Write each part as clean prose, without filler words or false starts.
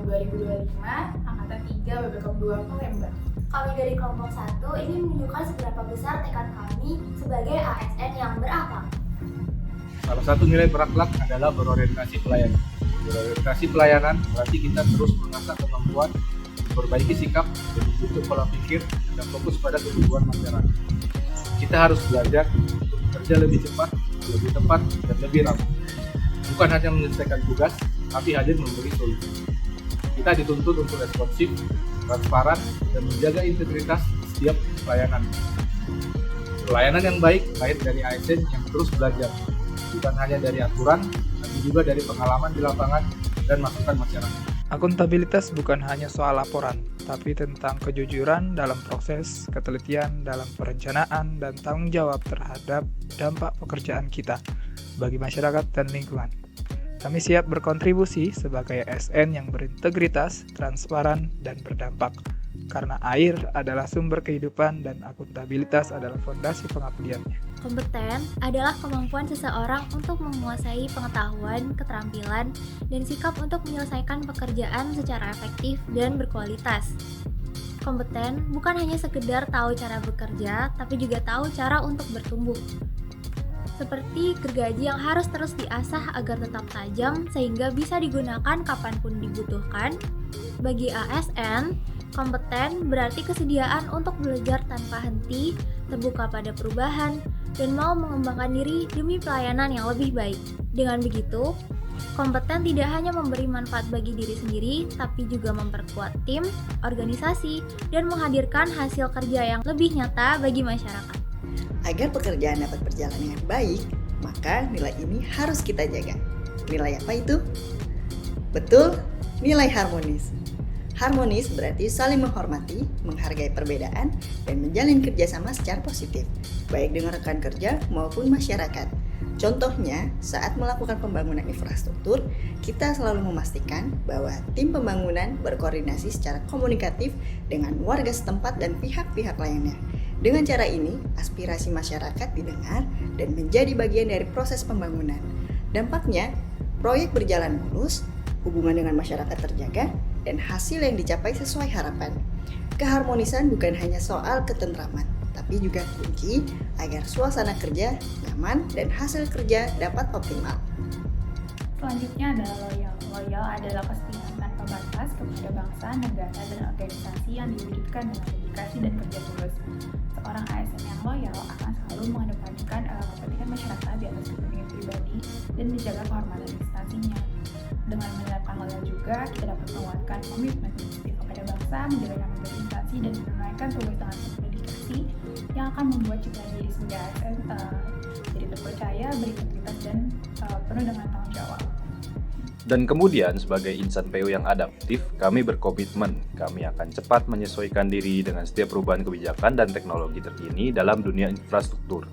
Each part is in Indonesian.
2025, Angkatan 3 BBKM 2 Palembang. Kami dari kelompok 1 ingin menunjukkan seberapa besar tekad kami sebagai ASN yang berakhlak. Salah satu nilai berakhlak adalah berorientasi pelayanan. Berorientasi pelayanan berarti kita terus mengasah kemampuan, memperbaiki sikap, dan membentuk pola pikir dan fokus pada kebutuhan masyarakat. Kita harus belajar untuk bekerja lebih cepat, lebih tepat, dan lebih ramah. Bukan hanya menyelesaikan tugas, tapi hadir memberi solusi. Kita dituntut untuk responsif, transparan, dan menjaga integritas setiap pelayanan. Pelayanan yang baik lahir dari ASN yang terus belajar, bukan hanya dari aturan, tapi juga dari pengalaman di lapangan dan masukan masyarakat. Akuntabilitas bukan hanya soal laporan, tapi tentang kejujuran dalam proses, ketelitian dalam perencanaan, dan tanggung jawab terhadap dampak pekerjaan kita bagi masyarakat dan lingkungan. Kami siap berkontribusi sebagai ASN yang berintegritas, transparan, dan berdampak. Karena air adalah sumber kehidupan dan akuntabilitas adalah fondasi pengabdiannya. Kompeten adalah kemampuan seseorang untuk menguasai pengetahuan, keterampilan, dan sikap untuk menyelesaikan pekerjaan secara efektif dan berkualitas. Kompeten bukan hanya sekedar tahu cara bekerja, tapi juga tahu cara untuk bertumbuh. Seperti gergaji yang harus terus diasah agar tetap tajam sehingga bisa digunakan kapanpun dibutuhkan. Bagi ASN, kompeten berarti kesediaan untuk belajar tanpa henti, terbuka pada perubahan, dan mau mengembangkan diri demi pelayanan yang lebih baik. Dengan begitu, kompeten tidak hanya memberi manfaat bagi diri sendiri, tapi juga memperkuat tim, organisasi, dan menghadirkan hasil kerja yang lebih nyata bagi masyarakat. Agar pekerjaan dapat berjalan dengan baik, maka nilai ini harus kita jaga. Nilai apa itu? Betul, nilai harmonis. Harmonis berarti saling menghormati, menghargai perbedaan, dan menjalin kerjasama secara positif, baik dengan rekan kerja maupun masyarakat. Contohnya, saat melakukan pembangunan infrastruktur, kita selalu memastikan bahwa tim pembangunan berkoordinasi secara komunikatif dengan warga setempat dan pihak-pihak lainnya. Dengan cara ini, aspirasi masyarakat didengar dan menjadi bagian dari proses pembangunan. Dampaknya, proyek berjalan mulus, hubungan dengan masyarakat terjaga, dan hasil yang dicapai sesuai harapan. Keharmonisan bukan hanya soal ketentraman, tapi juga kunci agar suasana kerja nyaman dan hasil kerja dapat optimal. Selanjutnya adalah loyal. Loyal adalah kesetiaan tanpa batas kepada bangsa, negara, dan organisasi yang diwujudkan dengan dedikasi dan kerja tulus. Seorang ASN yang loyal akan selalu mengedepankan kepentingan masyarakat di atas kepentingan pribadi dan menjaga kehormatan instansinya. Dengan menerapkan loyal juga, kita dapat menguatkan komitmen positif kepada bangsa, menjaga nama baik instansi, dan menunaikan tugas dengan penuh dedikasi yang akan membuat citra diri sebagai ASN jadi terpercaya, berintegritas, dan penuh dengan tanggung jawab. Dan kemudian sebagai insan PU yang adaptif, kami berkomitmen kami akan cepat menyesuaikan diri dengan setiap perubahan kebijakan dan teknologi terkini dalam dunia infrastruktur.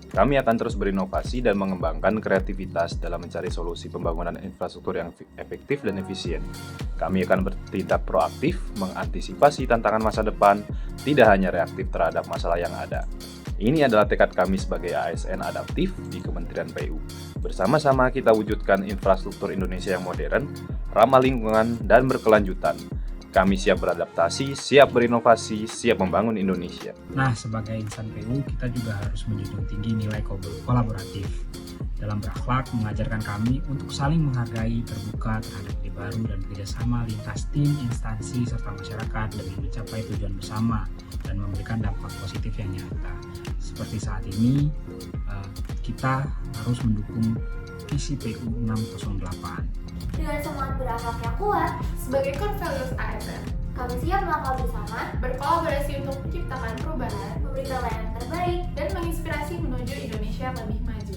Kami akan terus berinovasi dan mengembangkan kreativitas dalam mencari solusi pembangunan infrastruktur yang efektif dan efisien. Kami akan bertindak proaktif, mengantisipasi tantangan masa depan, tidak hanya reaktif terhadap masalah yang ada. Ini adalah tekad kami sebagai ASN adaptif di Kementerian PU. Bersama-sama kita wujudkan infrastruktur Indonesia yang modern, ramah lingkungan, dan berkelanjutan. Kami siap beradaptasi, siap berinovasi, siap membangun Indonesia. Nah, sebagai insan PU, kita juga harus menjunjung tinggi nilai kolaboratif. Dalam berakhlak, mengajarkan kami untuk saling menghargai, terbuka terhadap ide baru, dan bekerjasama lintas tim, instansi, serta masyarakat demi mencapai tujuan bersama dan memberikan dampak positif yang nyata. Seperti saat ini, kita harus mendukung visi PU 608. Dengan semangat berakhlak yang kuat, Sebagai core values ASN, kami siap melangkah bersama, berkolaborasi untuk menciptakan perubahan, memberikan layanan terbaik, dan menginspirasi menuju Indonesia yang lebih maju.